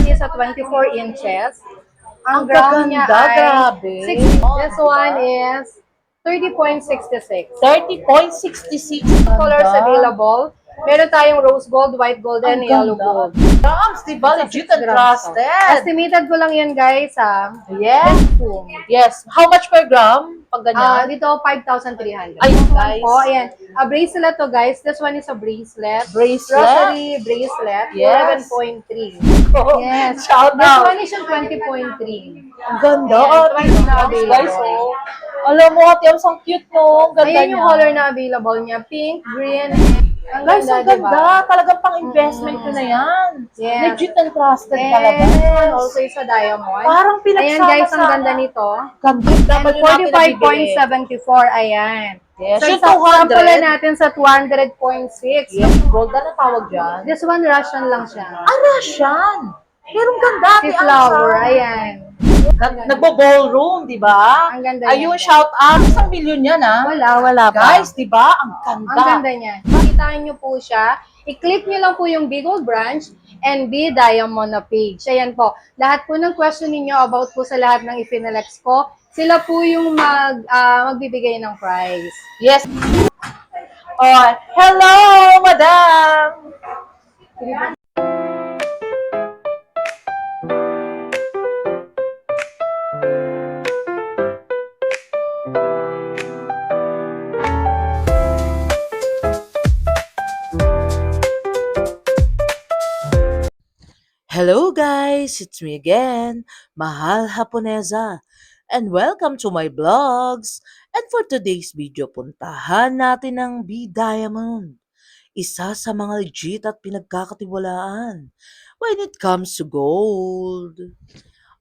is a 24 inches. Ang gram niya gaganda, ay grabe. 60. This one is 30.66. 30.66. Colors available. Meron tayong rose gold, white gold, and yellow gold. Grams, di ba? Legit and Grams to. trusted. Estimated ko lang yan, guys, ha? Yes. Yes. How much per gram? Pag ganyan? Dito, 5,300. Ay, This one guys. po, ayan. A bracelet to, guys. This one is a bracelet. Bracelet? Rosary bracelet. Yes. 11.3. Oh, Yes. shout This out. one is yung 20.3. Ang ganda. Ayan, Ate twice na Ams, available. guys, oh. Alam mo, Ate Ams, ang cute, no? Ang ganda Ayan yung niya. color na available niya. Pink, green. Ang Guys, ang ganda, diba? ganda. Talagang pang-investment ko na yan. Yes. Legit and trusted talaga. And this one also is a diamond. Parang Ayan, guys, ang ganda pinagsama-sama. nito. Ganda. And 45.74, ayan. Yes. So, Yung sample 200. natin sa 200.6. Yes, gold na tawag dyan. This one, Russian lang siya. Ah, Russian. Pero ang ganda, Si Ate Ams, flower, ah. ayan. Nagbo-ballroom, di ba? Ang ganda Ayun, niya. shout out. Isang milyon yan, ha? Wala pa. Guys, di ba? Ang ganda. Ang ganda niya. Makitaan niyo po siya. I-click niyo lang po yung Big Gold Branch and B Diamond na page. Ayan po. Lahat po ng question niyo about po sa lahat ng ifinelex ko, sila po yung magbibigay ng prize. Yes. Oh, hello, madam. Hello guys, it's me again, Mahal Haponesa, and welcome to my vlogs. And for today's video, puntahan natin ang B-Diamond, isa sa mga legit at pinagkakatiwalaan when it comes to gold.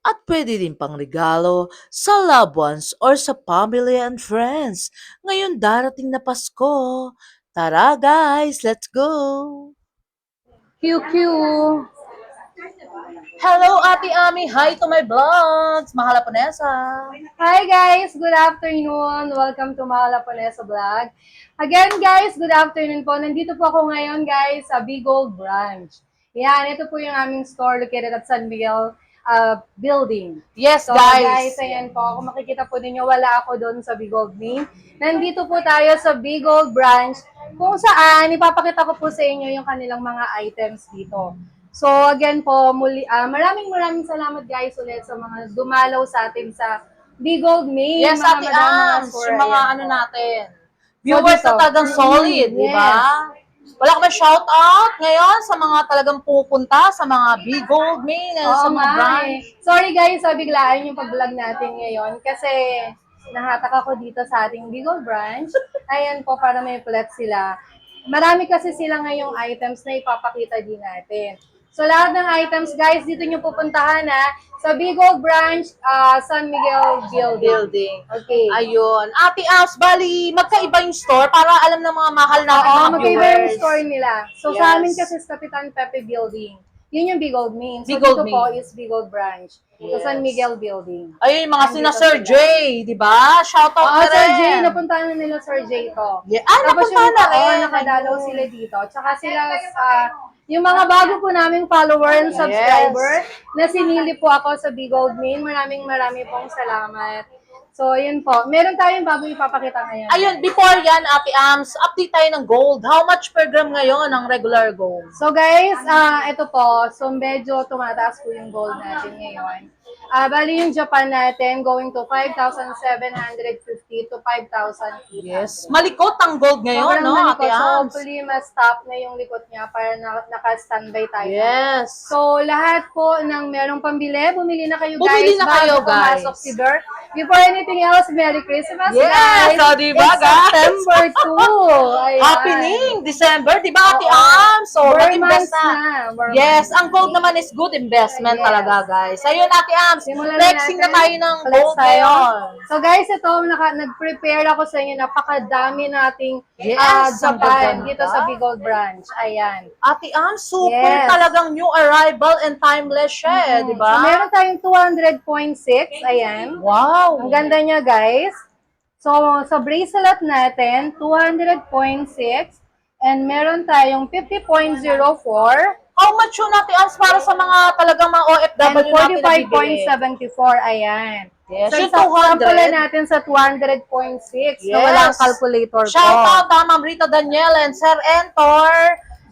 At pwede din pang regalo sa loved ones or sa family and friends. Ngayon darating na Pasko. Tara guys, let's go! QQ. Hello, Ate Ami. Hi to my vlogs. Mahal Haponesa. Hi guys, good afternoon. Welcome to Mahal Haponesa Vlog. Again guys, good afternoon po. Nandito po ako ngayon guys sa Big Gold Branch. Yan, ito po yung aming store located at San Miguel building. Yes, So guys. ayan po, kung makikita po ninyo, wala ako doon sa Big Gold main. Nandito po tayo sa Big Gold Branch kung saan ipapakita ko po sa inyo yung kanilang mga items dito. So again po, muli, maraming salamat guys ulit sa mga dumalaw sa atin sa Big Gold main. Yes, mga Ate madam, mga Ams. store, Yung mga ayan ano po. natin. Viewers dito. na talagang solid, di ba? Yes. Wala ka ba shout out ngayon sa mga talagang pupunta sa mga Big Gold main, sa Oo mga nga branch? eh. Sorry guys, biglaan yung pag-vlog natin ngayon kasi nahatak ako dito sa ating Big Gold Branch. Ayan po, para may flex sila. Marami kasi sila ngayong items na ipapakita din natin. So lahat ng items guys, dito nyo pupuntahan sa Big Gold Branch, San Miguel Building. Okay. Ayun. Ate Ams, bali, magkaiba yung store para alam ng mga mahal natin Oo, mga magkaiba yung viewers. store nila. So Yes. sa amin kasi sa Kapitan Pepe Building, yun yung Big Gold main. So Big Gold dito po main. is Big Gold Branch. Yes. Sa San Miguel Building. Ayun, yung mga sina Nandito Sir sila. Jay, di ba? Shout out na Sir rin. Jay, napuntahan na nila Sir Jay to. Yeah. Tapos Napunta na rin. nakadalaw sila dito. Tsaka sila, yung mga bago po naming follower and subscriber, na sinili po ako sa Big Gold main. Maraming pong salamat. So, yun po. Meron tayong bago ipapakita ngayon. Ayun, before yan, Ate Ams, update tayo ng gold. How much per gram ngayon ang regular gold? So guys, ito po. So medyo tumataas po yung gold natin ngayon. Bali yung Japan natin going to 5,750 to 5,000. Yes. Malikot ang gold ngayon, Sobrang no, malikot. Ate So Ams? hopefully ma-stop na yung likot niya para naka-standby tayo. Yes. So lahat po ng merong pambili, bumili na kayo guys. Bumili na kayo, bago pumasok guys. si Dur. Before anything else, Merry Christmas Yes. guys! So, diba, It's guys? September 2. Ayan. Happening, December, di ba, Ate Oo. Ams? So, Burr nag-invest months na. Burr Yes, months. ang gold naman is good investment Yes. talaga, guys. Ayun, Ate Ams, Simulan flexing na natin. tayo ng Flex gold tayo. ngayon. So guys, ito, nag-prepare ako sa inyo. Napakadami nating Yes, ang Japan gaganda. dito sa Big Gold Branch. Ayan. Ate Ams, super Yes. talagang new arrival and timeless siya, di ba? So meron tayong 200.6. Ayan. Wow. Ang ganda niya guys. So sa bracelet natin, 200.6. And meron tayong 50.04. How How much yun natin as para sa mga talagang mga And OFW natin na bibili? 45.74, ayan. Yes, So, yung sample 200. natin sa 200.6 na Yes. walang calculator Shout ko. out Ma'am Rita Daniel and Sir Entor.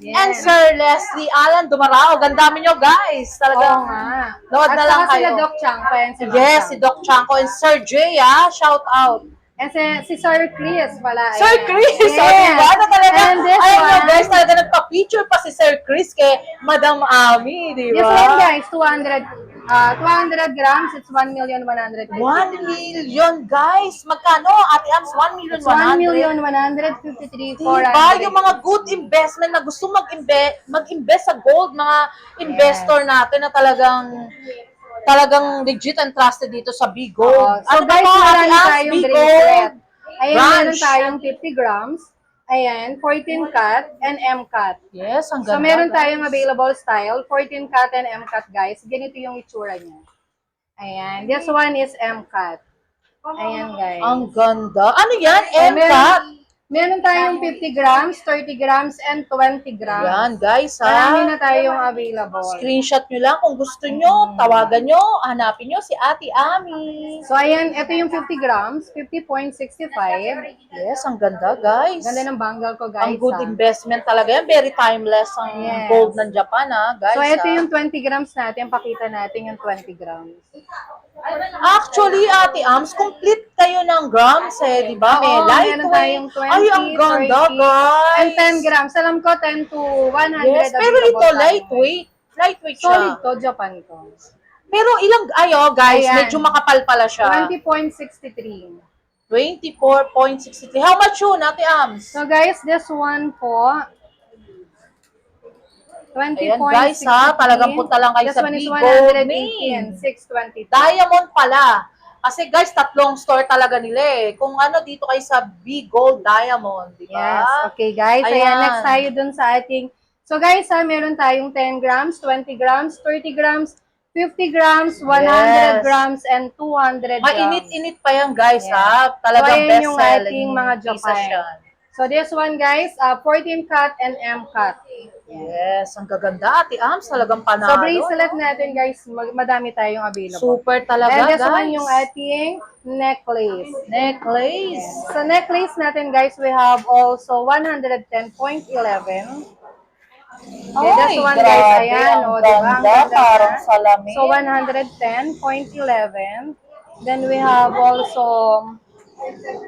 And Yes. Sir Leslie Alan Dumarao. Ganda nyo guys. Oo Talagang nga. load At na lang saka sila kayo. Doc Chang pa yan si Doc Yes, Chang. si Doc Chanko and Sir Jay, shout out. And si Sir Chris pala. Sir ayan. Chris, Yes. diba? Na talaga, And this ayun nyo one, guys, talaga nagpa-feature pa si Sir Chris kay Madam Ami, di this ba? one guys, 200 grams, it's 1,100,000. 1 million guys. Magkano? Ate Ams, 1 million It's 1,153,400. Diba? Yung mga good investment na gusto mag-invest sa gold, mga investor natin na talagang legit and trusted dito sa Big Gold. Oo. So Ano guys, ba to, Ate marami Ams? tayong Big bracelet. Gold Ayan, branch. meron tayong 50 grams. Ayan, 14 cut and M cut. Yes, ang So ganda. meron guys. tayong available style, 14 cut and M cut guys. Ganito yung itsura niya. Ayan, this one is M cut. Ayan guys. Ang ganda. Ano yan? So, M-cut? meron tayong 50 grams, 30 grams, and 20 grams. Yan, guys, Marami na tayong available. Screenshot nyo lang kung gusto nyo, tawagan nyo, hanapin nyo si Ate Ami. So, ayan, ito yung 50 grams, 50.65. Yes, ang ganda, guys. Ganda ng bangle ko, guys. Ang good ha. investment talaga yan. Very timeless ang Yes. gold ng Japan, guys. So, ito ha. yung 20 grams natin. Pakita natin yung 20 grams. Actually, Ate Ams, complete kayo ng grams di ba? May Oo, meron tayong lightweight. 20, Ay, ang ganda, 30, guys. And 10 grams. Alam ko, 10 to 100. Yes, pero available ito, tayo. lightweight. Lightweight siya. Solid to, Japan to. Pero guys, Ayan. medyo makapal pala siya. 20.63. 24.63. How much yun, Ate Ams? So guys, this one po, 20.63. Ayan, guys, talagang punta lang kayo This sa one is Big Gold 180 Main. and 622. Diamond pala. Kasi guys, tatlong store talaga nila Kung dito kayo sa Big Gold Diamond, di ba? Yes, okay guys. Ayan, Ayan. next tayo dun sa ating, so guys meron tayong 10 grams, 20 grams, 30 grams, 50 grams, 100 Yes. grams, and 200 grams. Mainit-init pa yan, guys, Yes. Talagang So, ayan yung best-selling ating mga pieces Japan. yan. So this one guys, 14 cut and M cut. Yes, ang gaganda, Ate Ams. Talagang panalo. So bracelet natin guys, madami tayong available. Super talaga, And this guys. one yung ating necklace. necklace. So necklace natin guys, we have also 110.11. Okay, this one guys, ayan, ang diba? Ang ganda, ganda parang na. salamin. So 110.11. Then we have also,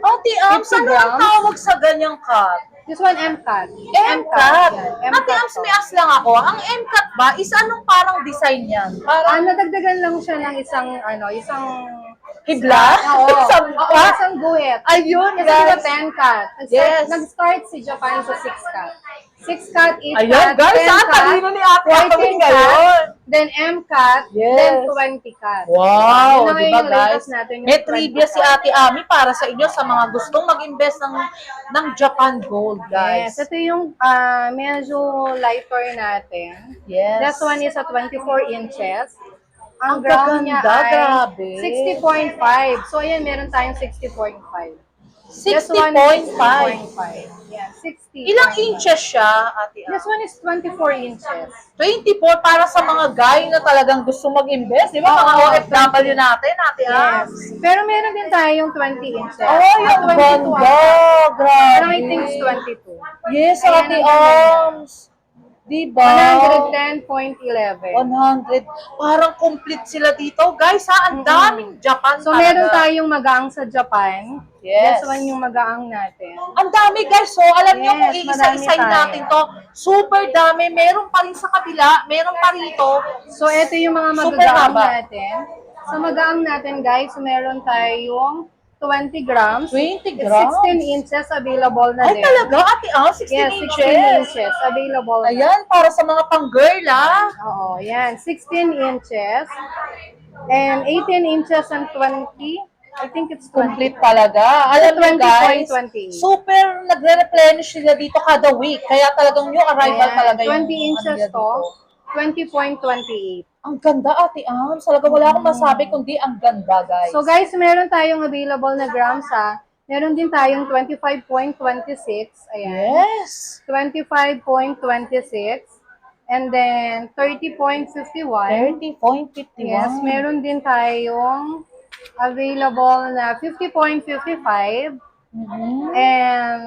Ate Ams, 50 ano ang grams. tawag sa ganyang cut? this one M-cut. M-cut. Yan, Ate Ams, may as lang ako. Ang M-cut ba, is anong parang design yan? Parang Nadagdagan lang siya ng isang hibla? Oo, Isang oo, cut? isang guhit. Ayun, Kasi diba guys. 10 cut. Yes. Nag-start si Japan sa 6 cut. 6 cut, 8 Ayun, cut, guys, 10 cut, talino ni Ate Ami 14 ngayon. cut, then M cut, Yes. then 20 cut. Wow, Yun na di ba yung guys? latest natin, yung May 20 trivia si cut. Ate Ami para sa inyo sa mga gustong mag-invest ng Japan Gold, guys. Yes, ito yung medyo lighter natin. Yes. This one is a 24 inches. Ang Ang gram niya gaganda, ay grabe. 60.5. So, ayan, meron tayong 60.5. This one is 60.5. 60.5. Yeah, 60. Ilang inches siya, Ate Ami? This one is 24 inches. 24 para sa mga guy na talagang gusto mag-invest. Di ba? Mga Oo, OFW natin, Ate Yes. Ams. Pero meron din tayong 20 inches. Ay, ang 22 ganda. ata. Grabe. Pero I think it's 22. Yes, Ayan, Ate ang ganda niya. Ams. Diba? 110.11. 100. Parang complete sila dito. Guys, ang daming Japan So, talaga. meron tayong magaang sa Japan. Yes. This one yung magaang natin. Ang dami, guys. So, alam niyo kung Yes, iisa-isahin madami tayo. natin to. Super dami. Meron pa rin sa kabila. Meron pa rito. So, ito yung mga Super magagaang haba. natin. Sa magaang natin, guys, meron tayong 20 grams. 20 It's grams? 16 inches available na Ay, din. talaga? Ate, 16 Yes, 16 inches. inches available na. Ayan, para sa mga pang-girl, Oo, yan. 16 inches. And 18 inches and 20. I think it's 20. Complete talaga. Alam niyo, guys, 20.28. super nagre-replenish sila dito kada week. Kaya talagang new arrival Ayan, talaga yung 20 inches nila to. dito. 20.28. Ang ganda, Ate Ams. Talaga wala akong masabi kundi ang ganda, guys. So guys, meron tayong available na grams ha. Meron din tayong 25.26. Ayan. Yes. 25.26. And then 30.51. 30.51. Yes, meron din tayong available na 50.55. Mhm. And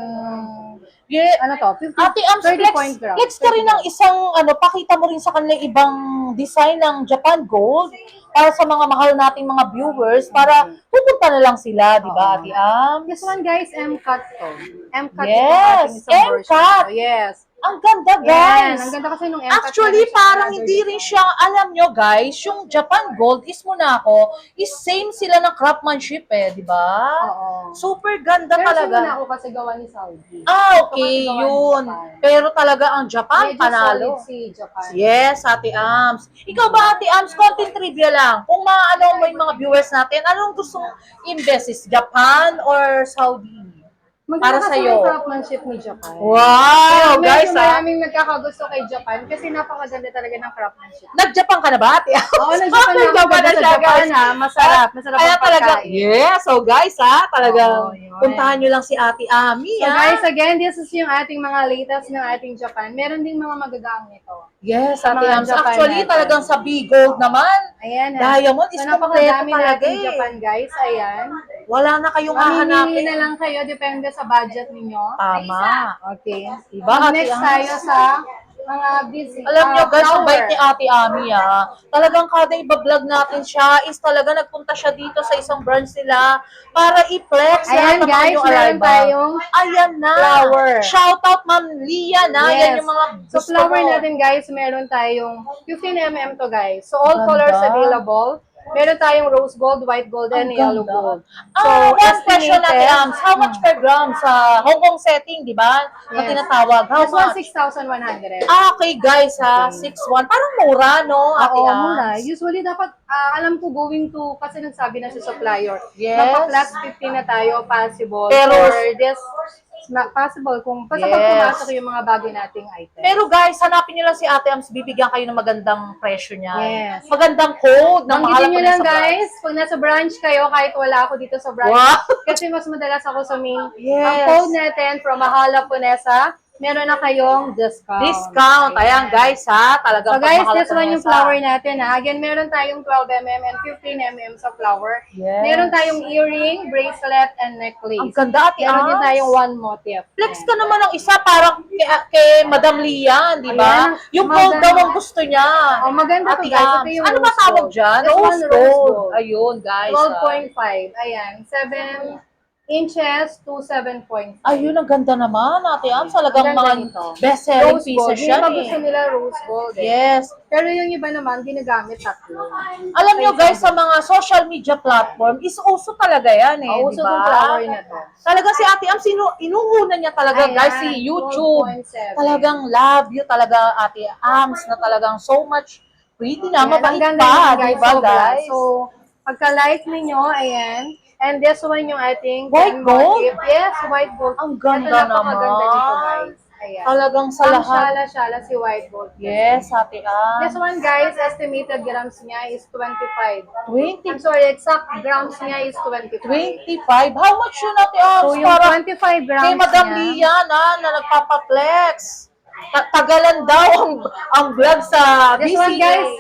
Yeah. ano to? 50, Ate Ams, 30 flex, point grams. flex ka rin ng isang, pakita mo rin sa kanila ibang design ng Japan Gold para sa mga mahal nating mga viewers para pupunta na lang sila, di ba, Oo. Ate Ams? This one guys, M-cut to. M-cut Yes, itong ating isang version. M-cut. So, yes. Ang ganda, Yan, guys. ang ganda kasi nung M-cut. Actually, meron siyang parang another hindi rin design. siya, alam nyo guys, yung Japan Gold is Monaco, is same sila ng craftsmanship di ba? Oo. Super ganda Pero talaga. sa ako kasi gawa ni Saudi. Okay, Ito kasi gawa ni yun. Japan. Pero talaga ang Japan, Medyo panalo. solid si Japan. Yes, Ate Ams. Ikaw ba, Ate Ams, konting trivia lang. Kung maano mo yung mga viewers natin, anong gusto mong invest? Is Japan or Saudi? Maganda Para kasi sa'yo. yung craftsmanship ni Japan. Wow, Medyo guys, maraming nagkakagusto kay Japan kasi napakaganda talaga ng craftsmanship. Nag-Japan ka na ba, Ate Ams? Oo, nag-Japan na ako. Nag-Japan na Ganda sa siya, Japan guys. ha. Masarap. Masarap Kaya ang talaga, pagkain. yes. So guys, talagang Oo, yun. puntahan nyo lang si Ate Ami, So guys, again, this is yung ating mga latest ng ating Japan. Meron ding mga magagaang nito. Yes, Sa Ate mga Ams. Japan Actually, natin. talagang sa B-Gold naman, Ayan ha. Diamond is So kompleto napakadami talaga nating Japan guys. Ayan. Wala na kayong Mamimili hahanapin. na lang kayo, depende sa budget ninyo. Tama. Okay. Diba, Ate Next Ams? tayo sa mga busy. Alam nyo guys, ang flower. bait ni Ate Ami Talagang kada iba-vlog natin siya is talaga nagpunta siya dito sa isang branch nila para i-flex Ayan, lahat ng mga guys, new meron arrival. tayong Ayan na. flower. Shout out Ma'am Lia na. Yes. Yan yung mga So gusto flower mo. natin guys, meron tayong 15 mm to guys. So all Ganda. colors available. Meron tayong rose gold, white gold, and Ang yellow ganda. gold. So One question natin, estimated, How much per gram sa Hong Kong setting, di ba? Na Yes. tinatawag. How this one much? 6,100. Okay guys Okay. 6'1". Parang mura, no, Ate Oo, Ams? mura. Usually dapat, alam ko going to, kasi nagsabi na si supplier, Yes. magpa-plus 50 na tayo, possible. Pero- for this, possible kung, basta Yes. pag pumasok yung mga bago nating items. Pero guys, hanapin nyo lang si Ate Ams, bibigyan kayo ng magandang presyo niya. Yes. Magandang code na Banggitin nyo mahalap lang guys, pag nasa branch kayo, kahit wala ako dito sa branch. Wow. Kasi mas madalas ako sa main. Yes. Ang code natin from Mahala Punesa, meron na kayong discount. Discount. Ayan guys talagang So guys, pagmahal this ako one na yung flower natin Again, meron tayong 12 mm and 15 mm sa flower. Yes. Meron tayong earring, bracelet, and necklace. Ang ganda, Ate Meron din Ams. tayong one motif. Flex ka naman ng isa parang kay Madam Lian, di ba? Ayan, Yung gold maganda. daw ang gusto niya. Oh, maganda to Ate guys. Ito Ams. yung Ano ba rose tawag gold. dyan? This one, Rose gold. Ayun guys. 12.5. Ayan. 7 inches to 7.5. Ayun, ang ganda naman, Ate Ams. Talagang Ang ganda mga nito. best-selling Rose gold. pieces Yung siya iba gusto nila rose gold. Yes. Pero yung iba naman, ginagamit tatlo. Alam nyo guys, sa mga social media platform, is uso talaga yan Uso di ba? tong flower na to. Talaga si Ate Ams, inuuna niya talaga Ayan, guys, si YouTube. 12.7. Talagang love you talaga Ate Ams na talagang so much pretty na, Ayan, mabait ang ganda pa, naman, di ba sobra. guys? So, pagka-like ninyo, ayan. And this one yung ating White gold? motif. Yes, white gold. Ang ganda Ito, napakaganda naman. nito, guys. Ayan. Talagang sa Ang lahat. shala-shala si white gold. Yes, Ate This Ams. one, guys, estimated grams niya is 25. 20, I'm sorry, exact grams niya is 25. 25. How much yun, Ate Ams? So, yung Parang 25 grams kay Madam niya, Lian na nagpapaflex. Tagalan daw ang vlog sa this BCA. one, guys,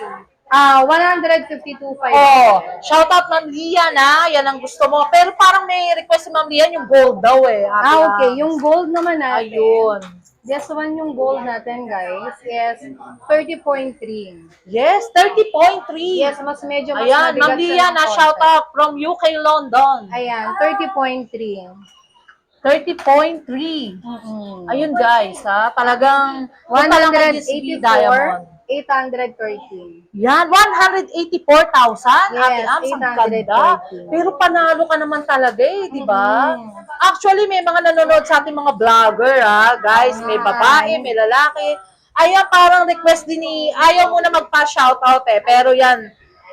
152.5. Oh, shout out Ma'am Lian yan ang gusto mo. Pero parang may request si Ma'am Lian yung gold daw Ate Okay. Ams. Yung gold naman natin. Ayun. This one yung gold natin, guys, is 30.3. Yes, 30.3. Yes, mas medyo mas Ayan, mabigat Ma'am siya Lian ng konti. shout out from UK, London. Ayan, 30.3. 30.3. Ayun guys, talagang punta lang kay DCB Diamond. 813. Yan, 184,000, Ate Yes, Ams, ang ganda. 830. Pero panalo ka naman talaga di ba? Actually, may mga nanonood sa ating mga vlogger, guys. May babae, may lalaki. Ayan, parang request din ayaw mo na magpa-shoutout pero yan.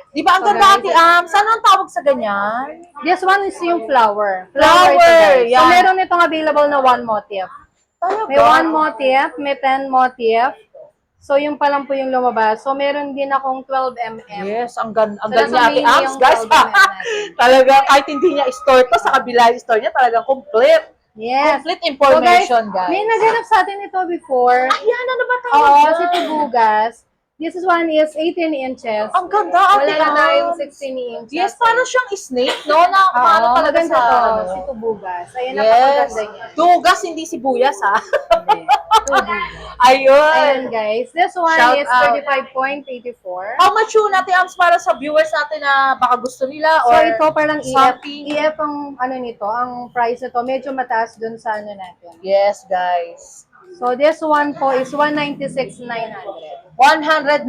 Di ba, ang So, ganda, guys, Ate Ams. Ano ang tawag sa ganyan? This one is yung flower. Flower, ito, guys. So, yan. meron itong available na one motif. May one motif, may 10 motif. So, yung pa lang po yung lumabas. So, meron din akong 12 mm. Yes, ang ganda So, niya, nasa Ate mini Ams, yung guys. 12 mm natin. Talaga, kahit hindi niya store to, sa kabila yung store niya, talagang complete. Yes. Complete So information, guys. may naganap sa atin ito before. Ayan, ano ba tayo Oo, dyan? si Tubugas. This one is 18 inches. Ang ganda, Wala Ate na tayong Ams. 16 inches. Yes, parang siyang snake, no? Na Oo, paano talaga maganda sa, to. ano? Si Tubugas. Ayan, Yes. napakaganda niya. Dugas, hindi sibuyas, ha? Hindi. Tubugas. Ayun. Ayan, guys. This one Shout is out. 35.84. How much yun, Ate Ams, para sa viewers natin na baka gusto nila? So, Or ito parang something? EF ang ano nito, ang price nito. Medyo mataas dun sa ano natin. Yes, guys. So, this one po is 196,900. 196,000,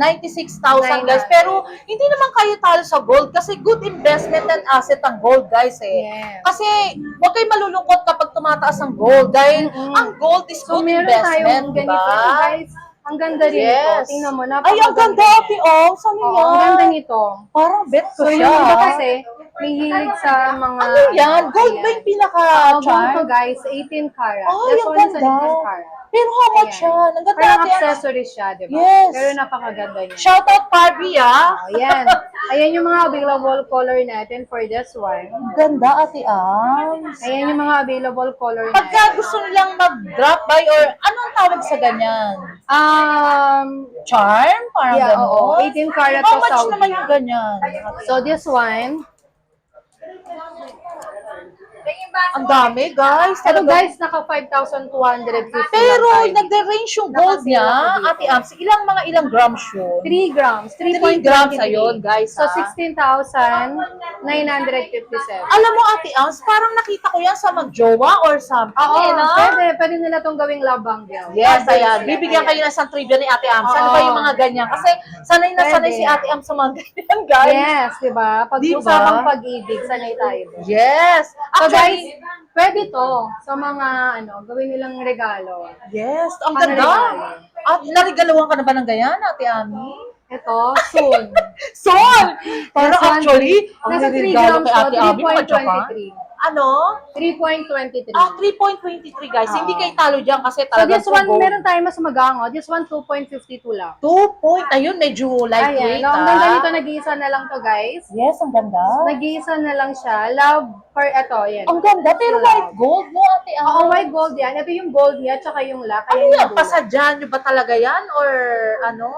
guys. Pero, hindi naman kayo talo sa gold kasi good investment and asset ang gold, guys, eh. Yes. Kasi, huwag kayo malulungkot kapag tumataas ang gold dahil ang gold is So, good meron investment, tayong di ganito. ba? So, guys, ang ganda rin ito. Yes. Tingnan mo, Ay, napakaganda. ang ganda, Ate Ams. Ano Oo, yan? ang ganda nito. Parang bet ko So, siya. yung iba kasi, may hilig sa mga... Ano yan? Gold ba ayan. yung pinaka-charm? Gold to, guys, 18 karat. Ay, This ang one is an ganda. 18 karat. Pero how much Ayan. yan? Ang ganda, Parang Ate Ams. accessories siya, di ba? Yes. Pero napakaganda niya. Shout out Barbie, ah. Oh, ayan. Ayan yung mga available color natin for this one. Ganda, Ate Ams. Ayan yung mga available color Pagka natin. gusto nilang mag-drop by or anong tawag sa ganyan? Charm? Parang Yeah, gano'n? oo. 18 karat How to much Saudi. naman yung ganyan? So this one, Ang dami, guys. ito Talaga. guys, naka 5,250 Pero lang tayo. nagde-range yung gold niya, Nakasila ko Ate Ams. Ilang grams yun? 3 grams. 3 3.23. grams ayun, guys. So, ha? 16,957. Alam mo, Ate Ams, parang nakita ko yan sa magjowa or something. Oo, eh, no? pwede nila tong gawing labang girl. Yes, ayan. Bibigyan kayo ng isang trivia ni Ate Ams. Ano Oo. ba yung mga ganyan? Kasi sanay na sanay Pwede. si Ate Ams sa mga ganyan, guys. Yes, di ba? Pag Diba? usapang pag-ibig, sanay tayo doon. Yes. So guys, Actually, pwede to sa mga gawin nilang regalo. yes. Ang Pang ganda. regalo. At narigaluhan ka na ba ng ganyan, Ate Ami? Ito, soon. Son! Parang Yes, one. actually, ang Nasa 3 nirigalo grams kay to, Ate Ami, mga Japan. 3.23. Ano? 3.23. 3.23, guys. Oo. Hindi kayo talo dyan kasi So talagang this one, gold. meron tayong mas magango. This one, 2.52 lang. 2 point. Ayun, medyo lightweight, Ayan. No, ang ganda nito, nag-iisa na lang to, guys. Yes, ang ganda. Nag-iisa na lang siya. Love for, ito, yan. Ang ganda, pero white gold, no, Ate Ami? Oo, white gold yan. Ito yung gold niya, tsaka yung lock. Ano Ayan yan? yung gold. Pasadyan nyo ba talaga yan? Or ano?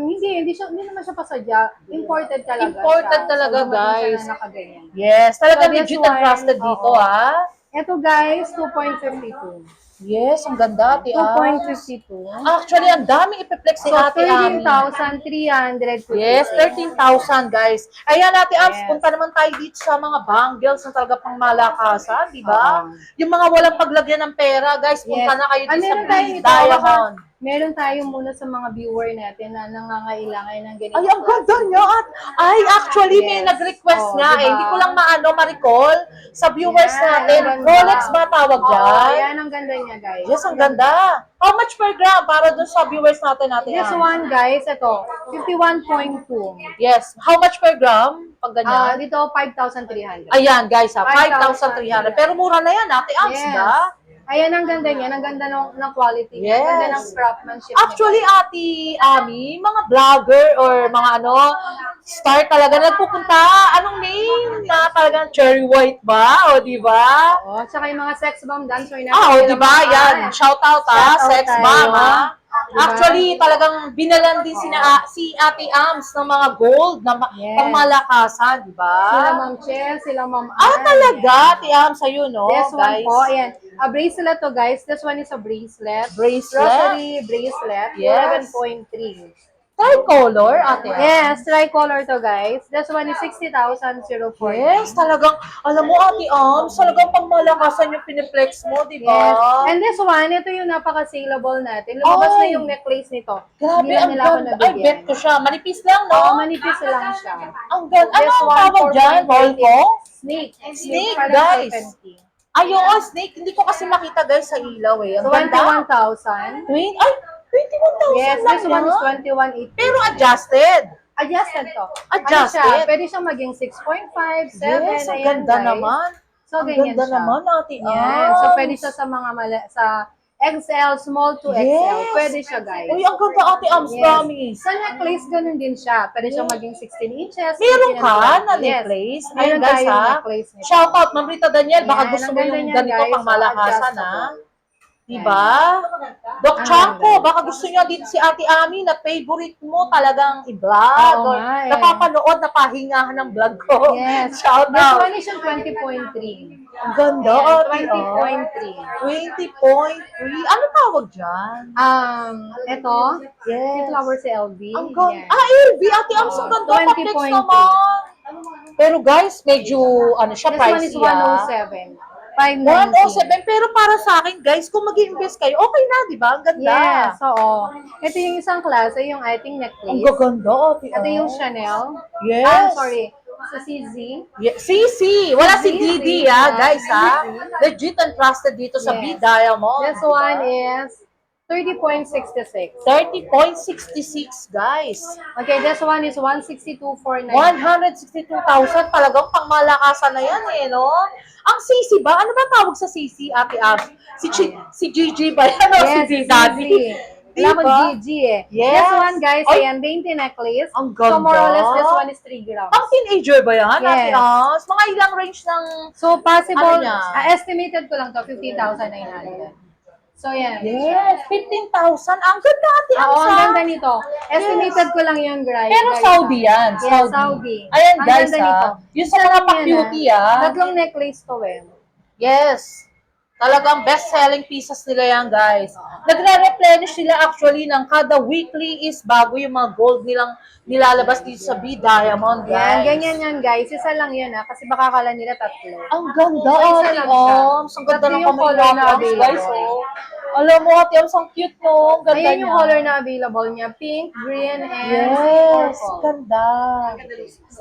Hindi naman siya pasadya. Imported talaga Imported siya. talaga, dumating siya guys. na nakaganyan. Yes, talaga So, this legit and one, trusted dito, oo. ah. Ito, guys, 2.52. Yes, ang ganda, Ate Ams. 2.52. Actually, ang daming ipiplex ni So, Ate Ami. 13,350. Yes, 13,000, guys. Ayan, Ate Ams, Yes. punta naman tayo dito sa mga bangles na talaga pang malakasan, di ba? Oo. Yung mga walang paglagyan ng pera, guys, punta Yes. na kayo dito sa Meron tayo nito. Diamond. Meron tayo muna sa mga viewer natin na nangangailangan ng ganito. Ay, ang ganda niya. Ay, actually, may Yes. nag-request Oh, nga diba? eh. Hindi ko lang ma-recall sa viewers Yan, natin. ang ganda. Rolex ba tawag Oo, dyan? yan ang ganda niya, guys. Yes, ang ganda. How much per gram para dun sa viewers natin This one, guys, ito, 51.2. Yes. How much per gram? Pag ganyan. Dito, 5,300. Ayan, guys, ha. 5,300. 5,300. Pero mura na yan, Ate Ams, Yes. ba? Ayan, ang ganda niya. Ang ganda ng quality niya. Ang Yes. ganda ng craftsmanship Actually, niya. Ate Ami, mga vlogger or mga star talaga nagpupunta. Anong name na talagang Cherry White ba? O, di ba? Oo, tsaka yung mga sex bomb dancer natin. O, di ba? Yan. Shout out, Shout out Sex tayo. Mom, ha? Diba? Actually, talagang binalan din si Ate Ams ng mga gold na Yes. pangmalakasan, di ba? Sila Ma'am Che, sila Ma'am Ah, Ann. talaga? Ate Ams, ayun, no? This one guys. po, ayan. A bracelet to, guys. This one is a bracelet. Bracelet? Rosary bracelet. Yes. 11.3. Tricolor, Ate Ams. Yes, tricolor to, guys. This one is 60,004. Yes, talagang, alam mo, Ate Ams, talagang pangmalakasan yung piniplex mo, di ba? Yes. And this one, ito yung napaka-saleable natin. Lumabas na Ay! yung necklace nito. Grabe, Hindi lang ang nila ako ganda. Ay, nabigyan. bet ko siya. Manipis lang, no? Oo, manipis lang siya. Ang ganda. Ano This ang one, tawag dyan? 4.38. Rolko? Snake. Snake, Parang guys. serpentine. Ay, oo, snake. Hindi ko kasi makita, guys, sa ilaw, eh. Ang ganda. 21,000. Ay, 21,000 Yes, lang this one is yan. 21,800. Pero adjusted. Adjusted to. Adjusted? Ano siya? Pwede siyang maging 6.5, 7, Yes, ang ayan, ganda guys. naman. So, Ang ganyan ganda siya. naman, Ate Ams. Yan. So, pwede siya sa mga XL, small to XL. Yes. Pwede siya, guys. Uy, ang ganda Ate Ams, Yes. promise. Sa necklace, ganun din siya. Pwede siyang maging 16 inches. Meron 18 ka and 20. na Yes. necklace? Meron Ayun guys tayong ha. necklace nito. Shout out, Ma'am Rita Daniel. Baka Yan, gusto ang mo ganda yung niyan, ganito guys. pang malakasan Adjustable. ha. Diba? Doc Ah, Chanko, ganda. baka gusto niyo dito si Ate Ami na favorite mo talagang i-vlog. Oo Or nga eh. napapanood, napahingahan ng vlog ko. Yes. Shout This out. one is yung 20.3. Ang ganda. Yes, Ate, 20.3. 20.3. Ano tawag dyan? Ito, Yes. yung flower sa LV. Ang ganda. Yes. LV, Ate Ams, ang ganda. 20.3. Pa-flex naman. Pero guys, medyo, ano siya, This one is pricey 107. 590. 107. Pero para sa akin, guys, kung mag-invest kayo, okay na, di ba? Ang ganda. Yes, oo. Ito yung isang klase, yung ating Ang necklace. gaganda, Ate Ito yung Ams. Chanel. Yes. Sorry. Sa CZ. Yeah, Sisi. Wala si Sisi, Didi, ha, yeah. guys, ha? Sisi. Legit and trusted dito sa Yes. B-Diamond. This one is 30.66. 30.66, guys. Okay, this one is 162.49. 162,000, talagang pangmalakasan na yan eh, no? Ang Sisi ba? Ano ba tawag sa Sisi, Ate Ams? Si Gigi ba yan? O Yes, si Daddy? Wala ko Diba? Gigi eh. Yes. This one, guys, Ay. ayan, dainty necklace. Ang So, more or less, ganda. this one is 3 grams. Pang teenager ba yan, Ate Yes. Ams? Mga ilang range ng... So, possible, Ano niya? estimated ko lang to, 50,900. So, yan. Yes, 15,000. Ang ganda, Ate Ams. Oo, ang ah. ganda nito. Estimated ko lang yun, guys. Pero guys, Saudi yan. Yes, Saudi. Ayan, Ang guys, ganda nito. Yung sa mga pa-cutie, Tatlong necklace to, eh. Yes. Talagang best-selling pieces nila yan, guys. Nagre-replenish sila actually ng kada weekly is bago yung mga gold nilang nilalabas dito sa B-Diamond, Yan, guys. ganyan yan, guys. Isa lang yun, kasi baka kala nila tatlo. Ang ganda, So, isa Ate lang siya. Ams. Ang ganda Tatlo ng yung kamay color ni na Ate Ams, guys. available. Oh. Alam mo, Ate Ams, ang cute, no? Ang ganda Ayan yung niya. color na available niya. Pink, green, and Yes, purple. ganda.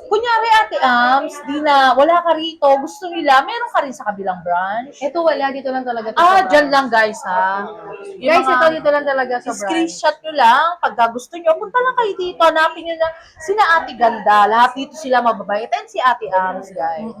Kunyari, Ate Ams, di na, wala ka rito, gusto nila, meron ka rin sa kabilang branch. Ito wala, dito lang talaga to Ah, sa dyan branch. lang, guys, ha? Yung Guys, mga- ito dito lang talaga sa branch. Screenshot nyo lang. Pagka gusto nyo, punta lang kayo dito. Hanapin nyo lang sina Ate Ganda. Lahat dito sila mababait. And si Ate Ams, guys.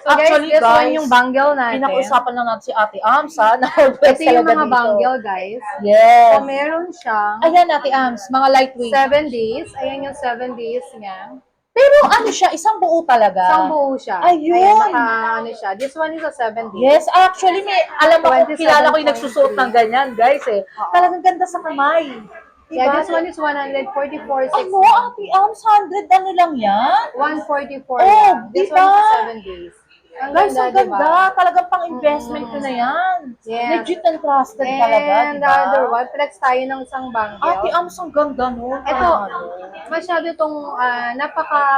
So Actually, guys, this one guys, yung bangle natin. Pinag-usapan lang natin si Ate Ams, ha? Ito yung mga bangle, guys. Yes. So, meron siyang Ayan, Ate Ams, mga lightweight. 7 days. Ayan yung 7 days niya. Pero ano siya, isang buo talaga. Isang buo siya. Ayun. Ayan, ano siya. This one is a 7 days. Yes, actually, may, alam mo, 27.3. kilala ko yung nagsusuot ng ganyan, guys, eh. Talagang ganda sa kamay. Diba? Yeah, this one is 144.6. Ano, Ate Ams, 100 ano lang yan? 144 Oh, lang. This diba? one is 7 days. Ang Guys, ang ganda, ganda. diba? Talagang pang-investment ko na yan. Yes. Legit and trusted talaga, And the diba? other one, flex tayo ng isang Ate bangle. Ams, ang ganda, no? Ito, masyado itong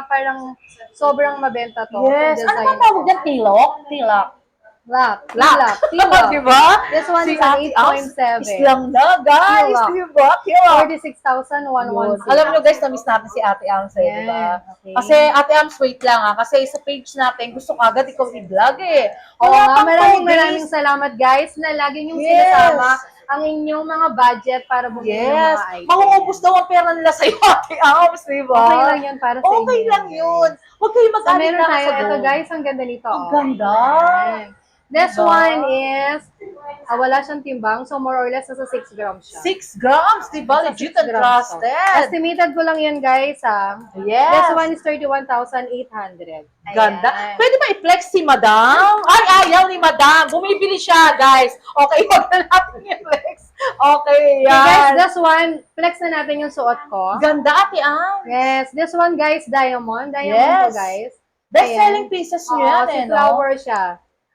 parang sobrang mabenta to. Yes. Yung Ano ba design tawag ko. dyan? Tilok? Tilak. Lock. Lock. Tilak. Diba? This one Si is Ate Ams, 8.7. Islang na, guys. Tilak. Diba? Tilak. 46,116. Alam nyo guys, na-miss natin si Ate Ams, eh, Yeah, diba? okay. Kasi Ate Ams, wait lang kasi sa page natin, gusto ko agad ikaw i-vlog eh. Oo nga, pang maraming salamat guys na lagi niyong Yes. sinasama ang inyong mga budget para bumili ng Yes. mga items. Mauubos daw ang pera nila sa iyo, Ate Ams, diba? Okay lang yun para sa inyo. Okay lang yun. Huwag kayo So, mag-alit meron na tayo. sa Ito gold. guys, ang ganda nito. Ang oh. ganda. Ayan. This Diba? one is, wala siyang timbang. So, more or less, nasa 6 grams siya. 6 grams, diba? Legit and 6 grams to. trusted. Estimated ko lang yan guys, ha. Yes. This one is 31,800. Ganda. Ayan. Pwede ba i-flex si Madam? Ay, ayaw ni Madam. Bumibili siya, guys. Okay, wag na natin i-flex. Okay, Okay, guys, yan. this one, flex na natin yung suot ko. Ganda, Ate Ams. Yes, this one guys, diamond. Diamond Yes. to guys. Best-selling Ayan. pieces nyo Oo, yan, si eh, no? flower siya.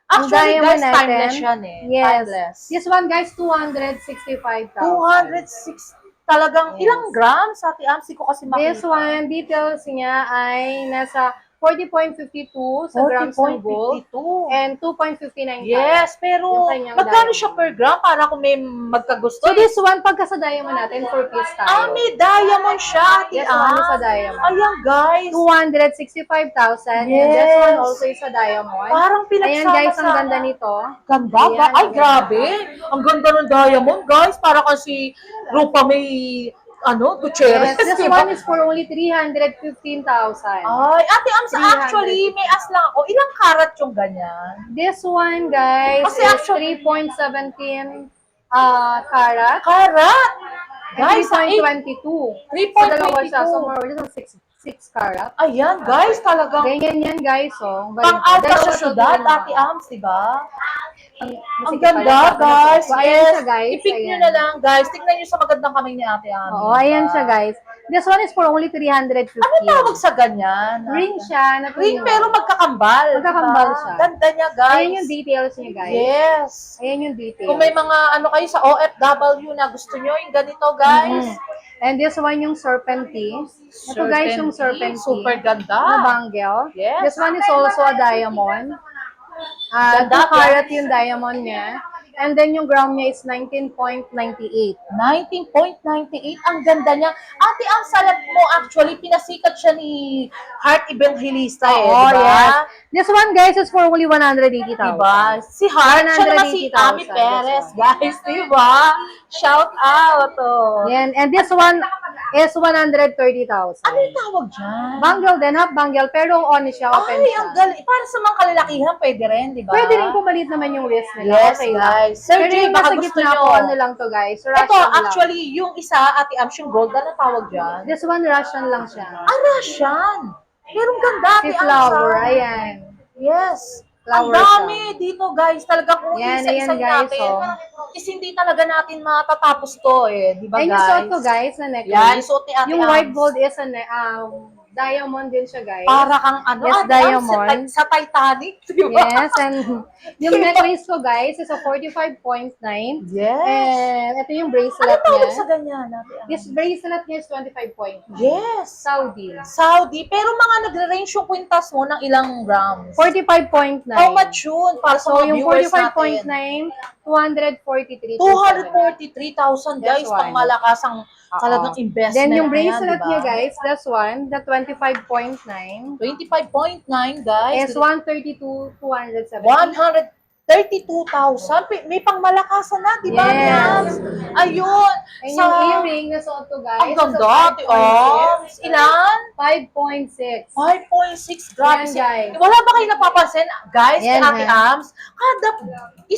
Ang Actually, diamond guys, natin, timeless yan, eh. Yes. Timeless. This one guys, 265,000. 206. Talagang Yes. ilang grams, Ate Ams? Di ko kasi makita. This one, details niya ay nasa 40.52 sa grams ng gold 40.52. and 2.59 Yes, pero Yung kanyang magkano diamond. siya per gram para kung may magkagusto? So this one, pagka sa diamond natin, 4 piece tayo. May diamond siya, Ate This one is Ams. a diamond. Ayan, guys. 265,000 and Yes. this one also is a diamond. Parang Ayan pinagsama guys, ang sa- ganda nito. Ganda ba? Ayan, Ay, ang grabe. Ang ganda ng diamond, guys. Para kasi Rupa may, Gutierrez. Yes, this diba? one is for only 315,000. Ay, Ate Ams, 300. actually, may as lang ako. Ilang karat yung ganyan? This one, guys, Kasi is actually- 3.17 Karat. Karat! Guys, Guys, sa 3.22. So, dalawa siya. So, 3.22. more or less 6 karat. Ayan, guys, talagang Ganyan yan, guys. Oh. pang-alta Dalawa sa to, syudad, dalawa. Ate Ams, di ba? Ang Sige, ganda, pala, guys. So, ayan Yes. siya, guys. I-pick nyo Ayan. na lang, guys. Tingnan nyo sa magandang kamay ni Ate Ams. Oo, ayan siya, guys. This one is for only 350. Ano tawag sa ganyan? Ring siya. Na Ring, pero magkakambal. Magkakambal diba? siya. Ganda niya, guys. Ayan yung details niya, guys. Yes. Ayan yung details. Kung may mga ano kayo sa OFW na gusto nyo, yung ganito, guys. And this one yung serpentine. Ito, guys, yung serpentine. Super Na ganda. bangle. Yes. This one is also a diamond. Ganda, 2 carat yung diamond niya. And then yung gram niya is 19.98. 19.98. Ang ganda niya. Ate, ang salad mo, actually, pinasikat siya ni Heart Evangelista eh. Oh, diba? yes. This one, guys, is for only 180,000. Diba? Si Heart, siya naman si 180,000, Ami Perez, guys. Diba? Shout out. Oh. Yan. And this one is 130,000. Ano yung tawag dyan? Bangle din, half bangle, pero on siya, open Ay, siya. ang galing. Para sa mga kalalakihan, pwede rin, di ba? Pwede rin pumalit naman yung wrist nila. Yes, Okay lang. guys. Sir Pero Jay, yung baka nasa gusto gitna nyo. po, ano lang to, guys. Ito, Russian lang. actually, yung isa, Ate Ams, yung gold, ano tawag dyan? This one, Russian lang siya. Ah, Russian. Pero ang ganda, Si Ate Ams. flower, ah. ayan. Yes. Flower Ang dami dito, guys. Talaga kung Yan, isa-isa ayan, guys, natin, oh. is hindi talaga natin matatapos to eh. Di ba, Ayun guys? yung suot ko, guys, na necklace. Yan, suot ni Ate Yung Ams. white gold is a diamond din siya, guys. Para kang ano, Yes, Ate diamond. Ams, sa Titanic. Di ba? Yes, and yung necklace ko, guys, is a 45.9. Yes. And ito yung Ano bracelet tawag sa niya. ganyan, Ate Ams? This bracelet niya is 25.9. Yes. Saudi. Saudi. Pero mga nagre-range yung kwintas mo ng ilang grams. 45.9. How much yun? Para sa So, mga yung viewers 45.9, natin. 243. 243,000 guys, That's why. pang malakas ang talagang investment. Then yung na yan, bracelet diba? niya, guys, this one, the 25.9 25.9 guys. is 132,270. 132,000. May pang malakasan na, di ba? Yes. Yes. Ayun. And yung earring na suot ko, guys, Ang ganda, Ate Ams. Ilan? 5.6. 5.6 grams. Yan, guys. Wala ba kayo napapansin? Guys, Yan, kay Ate ha? Ams, kada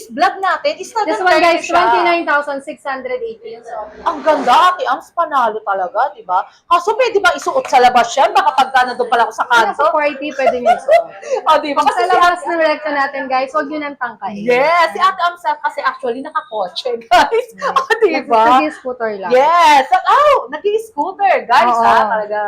vlog natin, is This talagang one, guys, siya. 29,680. So, Ang ganda, Ate Ams, panalo talaga, di ba? Kaso pwede ba isuot sa labas yan? Baka pagka nandun pala ako sa nasa kanto. party, pwede nyo suot. O, di ba? Pag Kasi sa si labas Ate, ng rekta natin, guys, huwag nyo nang tangkain. yes, si Ate Ams kasi actually nakakotse, guys. O, di ba? Nag-scooter lang. Yes. Oh, nag-i-scooter, guys, Oo. ha? Talaga.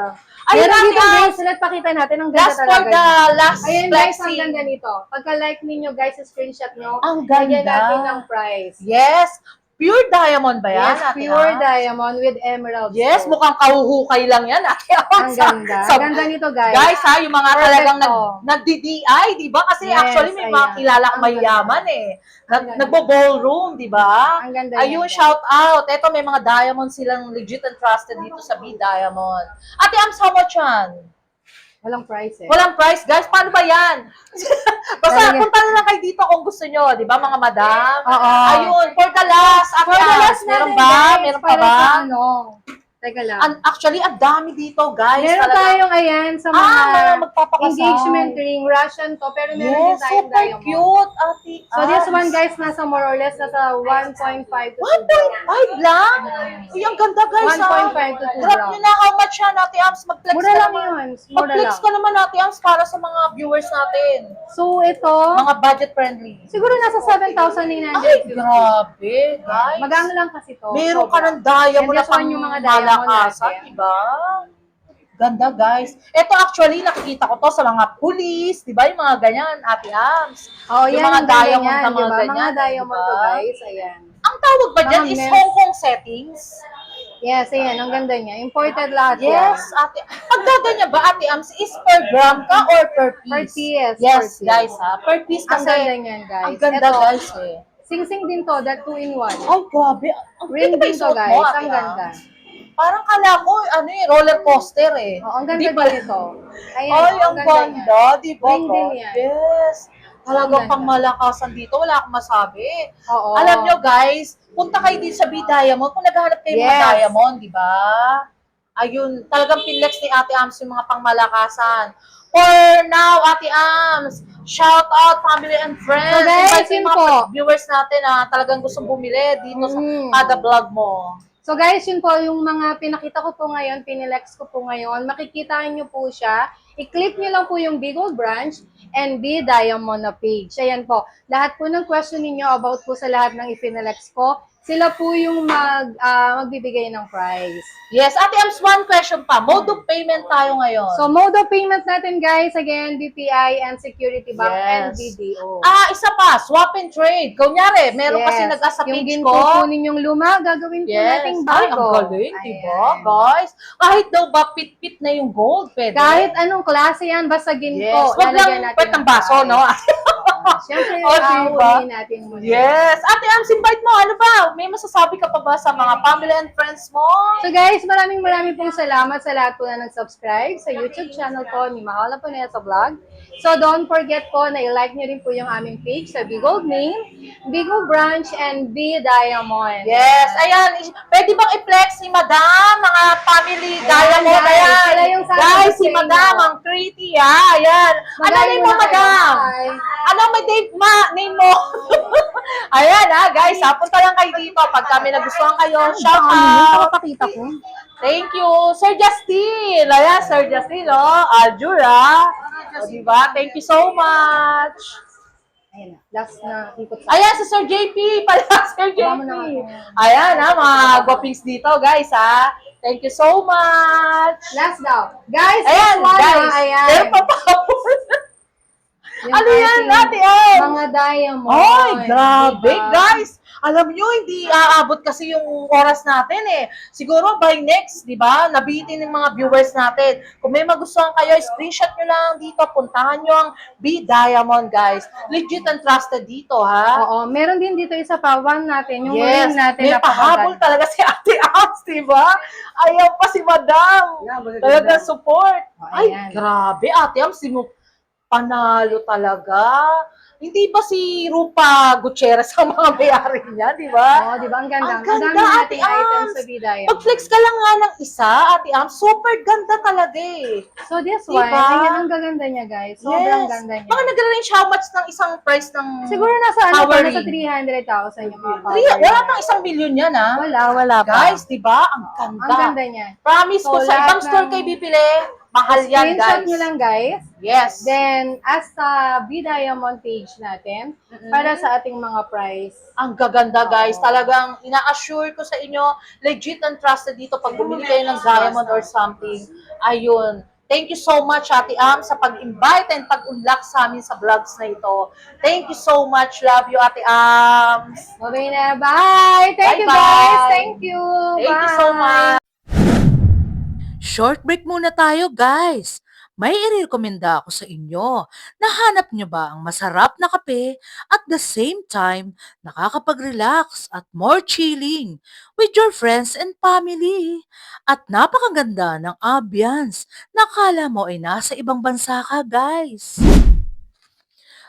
Ayun, Meron Ate dito Ams. bracelet, pakita natin. Ang ganda Last for talaga. the last Ayan, guys, ang flexing. ganda nito. Pagka-like ninyo, guys, screenshot nyo. Ang Lagyan ganda. natin ng price. Yes. Pure diamond ba yan, Yes, Ate pure Ams? diamond with emerald. Yes, stone. mukhang kahuhukay lang yan, Ate Ams. Ang ganda. Sa- Ang ganda nito, guys. Guys, ha, yung mga Perfect talagang to. nagdi-DI, di ba? Kasi Yes, actually may mga ayan. kilala Ang mayayaman ganda. eh. Ang ganda. Nagbo-ballroom, di ba? Ang ganda Ayun, niyan, shout out. Ito, may mga diamonds silang legit and trusted dito sa B Diamond. Ate Ams, how much yan? Walang price eh. Walang price, guys. Paano ba yan? Basta Talaga. punta na lang kayo dito kung gusto nyo, di ba, mga madam? Oo. Ayun, for the last, Ate For the Ams, last meron natin, ba? guys, Meron pa para ba? sa ano? Teka lang. Actually, ang dami dito, guys. Meron Talagang- tayong, ayan, sa mga mga magpapakasal. engagement ring, Russian to, pero meron din Yes, tayong super diamond. cute, Ate So this Ams. one, guys, nasa more or less, nasa 1.5 to 2 1.5 lang? Uy, ang ganda, guys. 1.5 to 2 Drop grams. nyo na how much yan, Ate Ams. Mag-flex Mura ka lang naman. yun. Mura Mag-flex lang. ka naman, Ate Ams, para sa mga viewers natin. So ito, Mga budget-friendly. siguro nasa Ay, 7,950. grabe, guys. Magkano lang kasi to. Meron ka sobra. ng diamond And na this one yung mga diamond malakasan, natin. di ba? Ganda, guys. Ito actually, nakikita ko to sa mga pulis, di ba? Yung mga ganyan, Ate Ams. Oh, Yung yan, mga ang ganda diamond yan, na mga diba? ganyan, Mga diamond diba? to, guys. Ayan. Ang tawag ba dyan Mga is men- Hong Kong settings? Yes, ayan. Ang ganda niya. Imported lahat Yes, yan. Ate. Ang gaganya ba, Ate Ams, is per gram ka or per piece? Per piece, Yes, per piece. guys, ha. Per piece Ang kasi. ganda niyan, guys. Ang ganda, Ito, guys, eh. Sing-sing din to, that 2-in-1. Ay, grabe. Ang Ring ganda ba din to, isuot guys. mo, Ate Ang ganda. Ams? Parang kala ko, ano eh, roller coaster eh. Oh, ang ganda Di din ba? ito. Ayan, Ay, oh, ang ganda niya. ganda, di ba? Ring din yan. Yes. Talagang Ang ganda. pangmalakasan dito, wala akong masabi. Oo. Alam nyo guys, punta kayo dito sa B Diamond kung naghahanap kayo ng mga Yes. diamond, di ba? Ayun, talagang pinlex ni Ate Ams yung mga pangmalakasan. For now, Ate Ams, shout out family and friends. So, guys, Invite yun yung mga po. viewers natin na talagang gustong bumili dito sa Mm. kada vlog mo. So guys, yun po yung mga pinakita ko po ngayon, pinilex ko po ngayon. Makikita nyo po siya. I-click nyo lang po yung Bigol Branch and B Diamond na page. Ayan po. Lahat po ng question ninyo about po sa lahat ng ipinilex ko, sila po yung magbibigay ng prize. Yes, Ate Ams, one question pa. Mode of payment tayo ngayon. So mode of payment natin guys, again, BPI and Security Bank and Yes. BDO. Isa pa, swap and trade. Kunyari, meron kasi nag-asa Yung page ginto ko. po ninyong luma, gagawin po nating Ay, bago. ang galing, di ba, Ayan. guys? Kahit daw ba pit-pit na yung gold, pwede. Kahit anong klase yan, basta ginto. Yes, wag lang pwet ng baso, no? Siyempre, Oh, diba? uunin natin muna. Yes. Ate Ams, invite mo. Ano ba? May masasabi ka pa ba sa mga family and friends mo? So guys, maraming pong salamat sa lahat po na nag-subscribe sa YouTube channel po ni Mahala Ponesa Vlog. So don't forget po na i-like nyo rin po yung aming page sa Bigol Name, Bigol Branch, and B Diamond. Yes. Ayan. Pwede bang i-flex ni Madam? Mga family diamond. guys. Ayan. Sila yung sabi Guys, ko si sa inyo. Madam, ang pretty, ha? Ayan. Ano name mo, Madam? Ano may name mo? Ayan, ha, guys. Punta lang kayo dito. Pag kami nagustuhan kayo, shout out. Papakita ko. Thank you, Sir Justin. Ayan, Sir Justin, Aljura. O, diba? Thank you so much. Ayan na, last na ikot sa Ayan, si Sir JP. Pala, Sir Baba mo JP. na ako. Ayan, mga guwapings dito, guys, ha. Thank you so much. Last daw. Guys, Ayan, this one, guys. ayan. Meron pa pa. Yung Ano yan, ating Ate Ams? Mga diamond. Ay, grabe, Diba? guys. Alam nyo, hindi aabot kasi yung oras natin eh. Siguro by next, di ba, nabitin ng mga viewers natin. Kung may magustuhan kayo, screenshot nyo lang dito, puntahan nyo ang B Diamond, guys. Legit and trusted dito, ha? Oo, meron din dito isa pa, one natin, yung Yes, ring natin. may pahabol talaga si Ate Ams, di ba? Ayaw pa si Madam. Talaga support. Ay, ayan. grabe, Ate Ams, panalo talaga. Hindi ba si Rupa Gutierrez ang mga may-ari niya, di ba? Oo, di ba? Ang ganda. Ang ganda, dami Ate nating items Ams. sa Bidaya. Pag-flex ka lang nga ng isa, Ate Ams, super ganda talaga eh. So this Diba? one, ayan ang gaganda niya guys. Sobrang ganda niya. Mga nag-range how much ng isang price ng... Siguro nasa ano pa, Power nasa ring. 300,000 yung mga power Wala ring. pang 1,000,000 yan, ha? Wala pa. Guys, di ba? Ang Ang ganda. ganda niya. Promise ko, So, sa ibang lahat store ng- kay bibili, mahal yan, Screenshot guys. nyo lang guys. Yes. Then, as sa B Diamond page natin, para sa ating mga price. Ang gaganda, guys. Talagang ina-assure ko sa inyo, legit and trusted dito pag bumili kayo ng diamond or something. Ayun. Thank you so much, Ate Am, sa pag-invite and pag-unlock sa amin sa vlogs na ito. Thank you so much. Love you, Ate Am. Okay na. Bye! Thank you Bye-bye. guys! Thank you! Thank you Bye. so much. Short break muna tayo, guys. May irekomenda ako sa inyo. Nahanap nyo ba ang masarap na kape at the same time nakakapag-relax at more chilling with your friends and family? At napakaganda ng ambience na akala mo ay nasa ibang bansa ka, guys.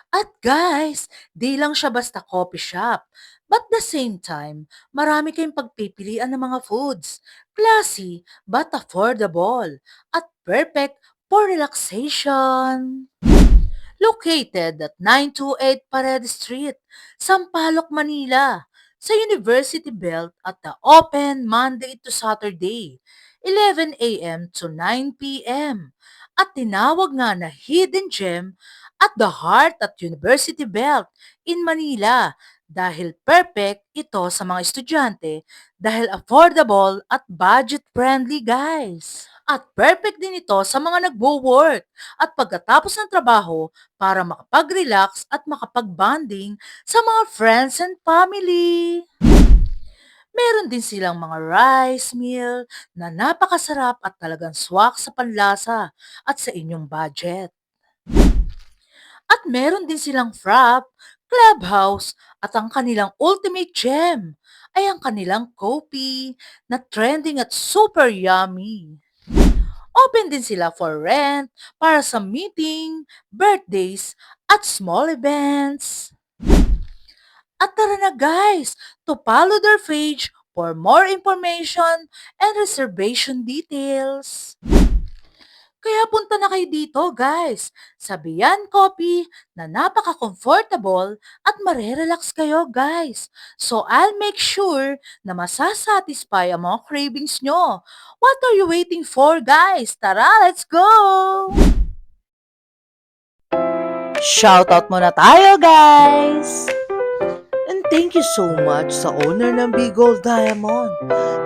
At guys, di lang siya basta coffee shop. But the same time, marami kayong pagpipilian ng mga foods. Classy but affordable. At perfect for relaxation. Located at 928 Paredes Street, Sampaloc, Manila, sa University Belt at the open Monday to Saturday, 11 a.m. to 9 p.m. At tinawag nga na Hidden Gem at the heart at University Belt in Manila dahil perfect ito sa mga estudyante dahil affordable at budget-friendly, guys. At perfect din ito sa mga nagwo-work at pagkatapos ng trabaho para makapag-relax at makapag-bonding sa mga friends and family. Meron din silang mga rice meal na napakasarap at talagang swak sa panlasa at sa inyong budget. At meron din silang frap, clubhouse, at ang kanilang ultimate gem ay ang kanilang kopi na trending at super yummy. Open din sila for rent para sa meeting, birthdays, at small events. At tara na guys, to follow their page for more information and reservation details. Kaya punta na kayo dito, guys, sa Beyond Coffee na napaka-comfortable at marerelax kayo, guys. So, I'll make sure na masasatisfy ang mga cravings nyo. What are you waiting for, guys? Tara, let's go! Shoutout muna tayo, guys! And thank you so much sa owner ng Big Gold Diamond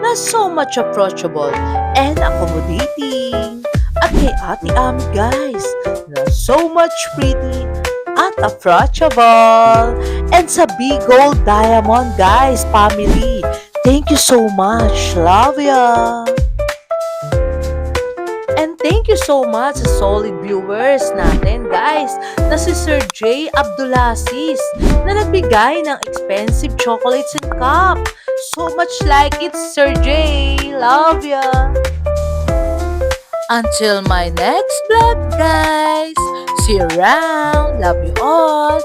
na so much approachable and accommodating. At kay Ate Ami, guys, na so much pretty at approachable. And sa Big Gold Diamond, guys, family, thank you so much. Love ya! And thank you so much sa solid viewers natin, guys, na si Sir J. Abdulaziz na nagbigay ng expensive chocolates and cup. So much like it, Sir J. Love ya! Until my next vlog, guys. See you around. Love you all.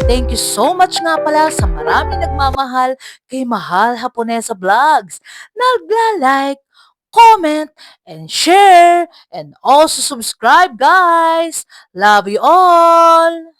Thank you so much nga pala sa marami nagmamahal kay Mahal Haponesa Vlogs. Nagla-like, comment, and share, and also subscribe, guys. Love you all.